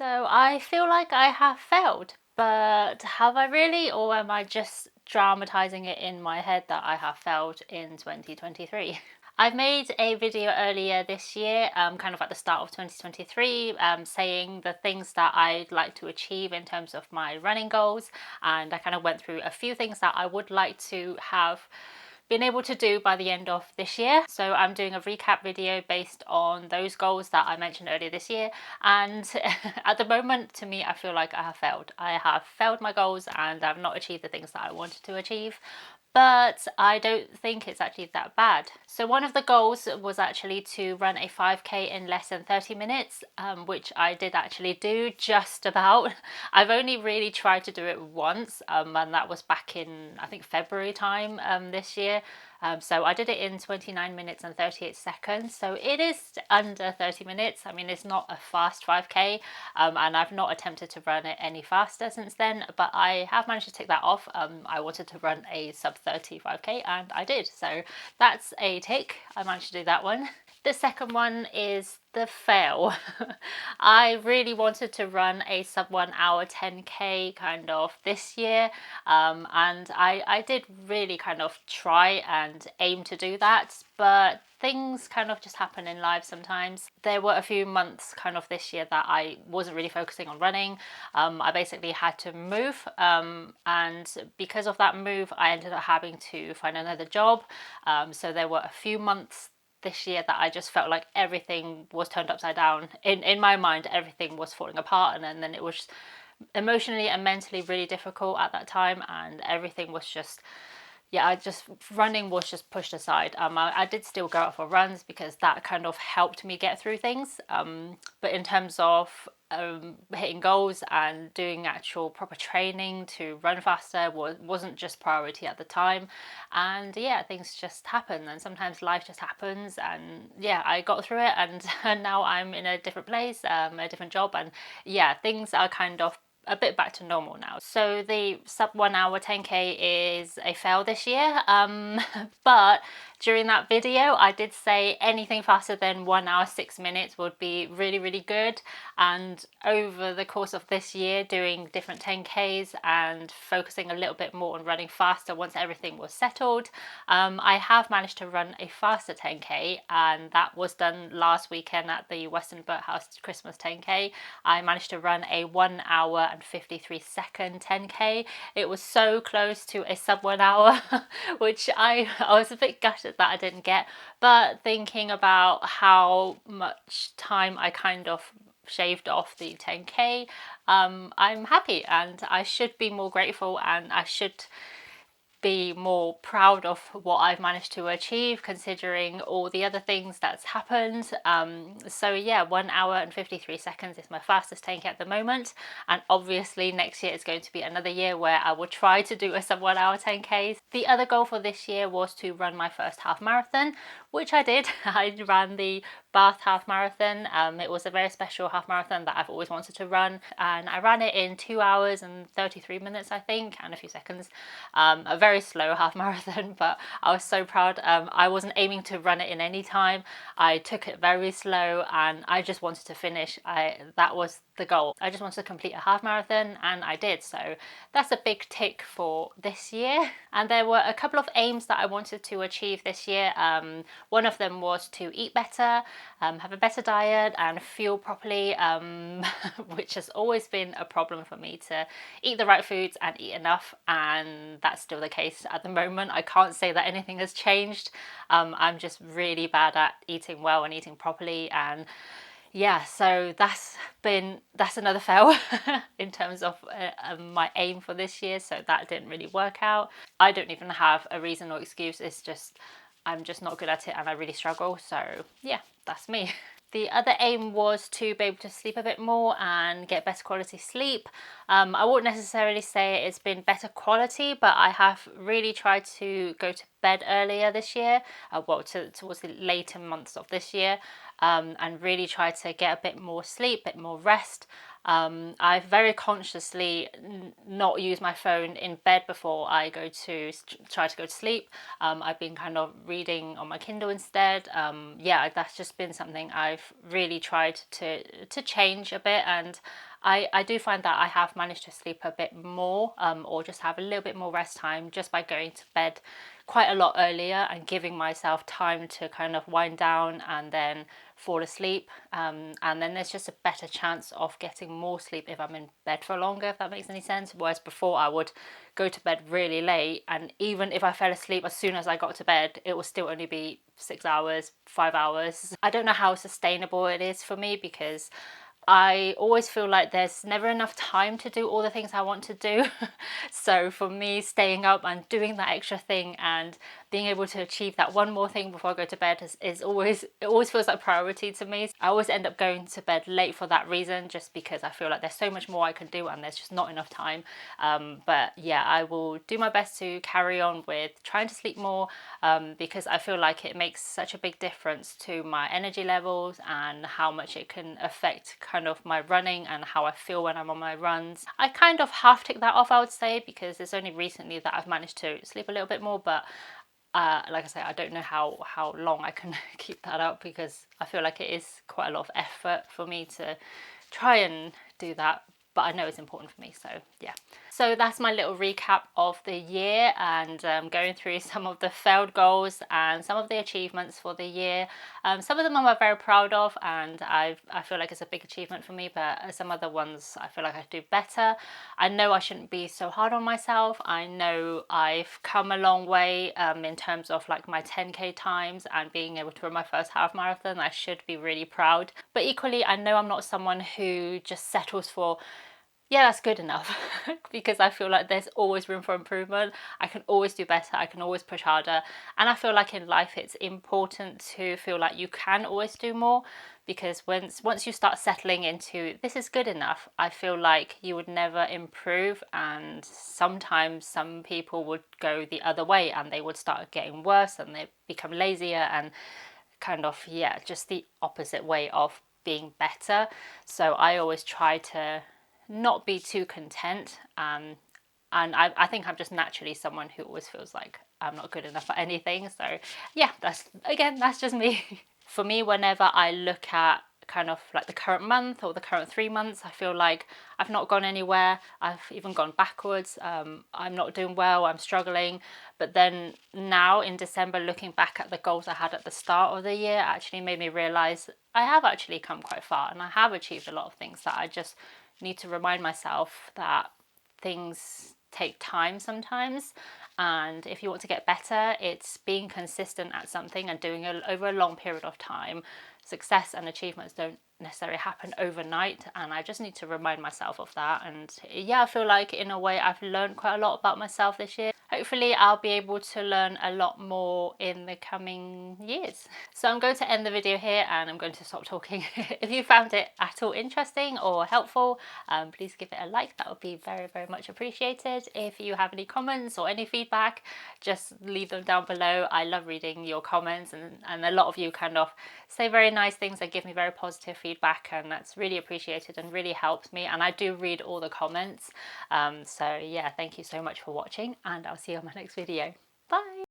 So I feel like I have failed, but have I really, or am I just dramatizing it in my head that I have failed in 2023? I've made a video earlier this year, kind of at the start of 2023, saying the things that I'd like to achieve in terms of my running goals, and I kind of went through a few things that I would like to have been able to do by the end of this year. So I'm doing a recap video based on those goals that I mentioned earlier this year, and at the moment, to me, I feel like I have failed. I have failed my goals and I've not achieved the things that I wanted to achieve. But I don't think it's actually that bad. So one of the goals was actually to run a 5k in less than 30 minutes, which I did actually do just about. I've only really tried to do it once, and that was back in, I think, February time this year. So I did it in 29 minutes and 38 seconds. So it is under 30 minutes. I mean, it's not a fast 5k, and I've not attempted to run it any faster since then, but I have managed to tick that off. I wanted to run a sub 30 5k and I did. So that's a tick. I managed to do that one. The second one is the fail. I really wanted to run a sub 1 hour 10k kind of this year, and I did really kind of try and aim to do that, but things kind of just happen in life sometimes. There were a few months kind of this year that I wasn't really focusing on running. I basically had to move, and because of that move I ended up having to find another job. So there were a few months this year that I just felt like everything was turned upside down. In my mind, everything was falling apart, and then it was emotionally and mentally really difficult at that time, and everything was just, yeah, running was just pushed aside. I did still go out for runs because that kind of helped me get through things, but in terms of hitting goals and doing actual proper training to run faster wasn't just priority at the time. And yeah, things just happen, and sometimes life just happens, and yeah, I got through it, and now I'm in a different place, a different job, and yeah, things are kind of a bit back to normal now. So the sub 1 hour 10k is a fail this year, but during that video I did say anything faster than 1 hour 6 minutes would be really, really good. And over the course of this year, doing different 10ks and focusing a little bit more on running faster once everything was settled, I have managed to run a faster 10k, and that was done last weekend at the Western Birdhouse Christmas 10k. I managed to run a 1 hour and 53 second 10k. It was so close to a sub 1 hour, which I was a bit gutted that I didn't get, but thinking about how much time I kind of shaved off the 10k, I'm happy, and I should be more grateful, and I should be more proud of what I've managed to achieve considering all the other things that's happened. So yeah, 1 hour and 53 seconds is my fastest 10k at the moment, and obviously next year is going to be another year where I will try to do a sub 1 hour 10k. The other goal for this year was to run my first half marathon, which I did. I ran the Bath half marathon. It was a very special half marathon that I've always wanted to run, and I ran it in 2 hours and 33 minutes, I think, and a few seconds. A very slow half marathon, but I was so proud. I wasn't aiming to run it in any time. I took it very slow, and I just wanted to finish. That was the goal. I just wanted to complete a half marathon, and I did. So that's a big tick for this year. And there were a couple of aims that I wanted to achieve this year. One of them was to eat better, have a better diet, and fuel properly, which has always been a problem for me, to eat the right foods and eat enough, and that's still the case at the moment. I can't say that anything has changed. I'm just really bad at eating well and eating properly, and yeah, so that's another fail in terms of my aim for this year. So that didn't really work out. I don't even have a reason or excuse. It's just I'm just not good at it, and I really struggle. So yeah, that's me. The other aim was to be able to sleep a bit more and get better quality sleep. I wouldn't necessarily say it's been better quality, but I have really tried to go to bed earlier this year, towards the later months of this year, and really try to get a bit more sleep, a bit more rest. I've very consciously not used my phone in bed before I try to go to sleep. I've been kind of reading on my Kindle instead. Yeah, that's just been something I've really tried to change a bit, and I do find that I have managed to sleep a bit more, or just have a little bit more rest time just by going to bed quite a lot earlier and giving myself time to kind of wind down and then fall asleep. And then there's just a better chance of getting more sleep if I'm in bed for longer, if that makes any sense. Whereas before I would go to bed really late, and even if I fell asleep as soon as I got to bed, it will still only be 6 hours, 5 hours. I don't know how sustainable it is for me, because I always feel like there's never enough time to do all the things I want to do. So for me, staying up and doing that extra thing and being able to achieve that one more thing before I go to bed is always, it always feels like priority to me. I always end up going to bed late for that reason, just because I feel like there's so much more I can do and there's just not enough time. But yeah, I will do my best to carry on with trying to sleep more, because I feel like it makes such a big difference to my energy levels and how much it can affect kind of my running and how I feel when I'm on my runs. I kind of half tick that off, I would say, because it's only recently that I've managed to sleep a little bit more, but like I say, I don't know how long I can keep that up, because I feel like it is quite a lot of effort for me to try and do that, but I know it's important for me, so yeah. So that's my little recap of the year, and going through some of the failed goals and some of the achievements for the year. Some of them I'm very proud of, and I feel like it's a big achievement for me, but some other ones I feel like I could do better. I know I shouldn't be so hard on myself. I know I've come a long way in terms of like my 10k times and being able to run my first half marathon. I should be really proud. But equally, I know I'm not someone who just settles for, yeah, that's good enough, because I feel like there's always room for improvement. I can always do better. I can always push harder. And I feel like in life it's important to feel like you can always do more, because once you start settling into this is good enough, I feel like you would never improve. And sometimes some people would go the other way and they would start getting worse and they become lazier and kind of, yeah, just the opposite way of being better. So I always try to not be too content. And I think I'm just naturally someone who always feels like I'm not good enough at anything. So yeah, that's just me. For me, whenever I look at kind of like the current month or the current 3 months, I feel like I've not gone anywhere. I've even gone backwards. I'm not doing well. I'm struggling. But then now in December, looking back at the goals I had at the start of the year actually made me realize I have actually come quite far and I have achieved a lot of things, that I just need to remind myself that things take time sometimes, and if you want to get better, it's being consistent at something and doing it over a long period of time. Success and achievements don't necessarily happen overnight, and I just need to remind myself of that. And yeah, I feel like in a way I've learned quite a lot about myself this year. Hopefully I'll be able to learn a lot more in the coming years. So I'm going to end the video here and I'm going to stop talking. If you found it at all interesting or helpful, please give it a like. That would be very, very much appreciated. If you have any comments or any feedback, just leave them down below. I love reading your comments, and a lot of you kind of say very nice things and give me very positive feedback, and that's really appreciated and really helps me, and I do read all the comments. So yeah, thank you so much for watching, and I'll see you on my next video. Bye!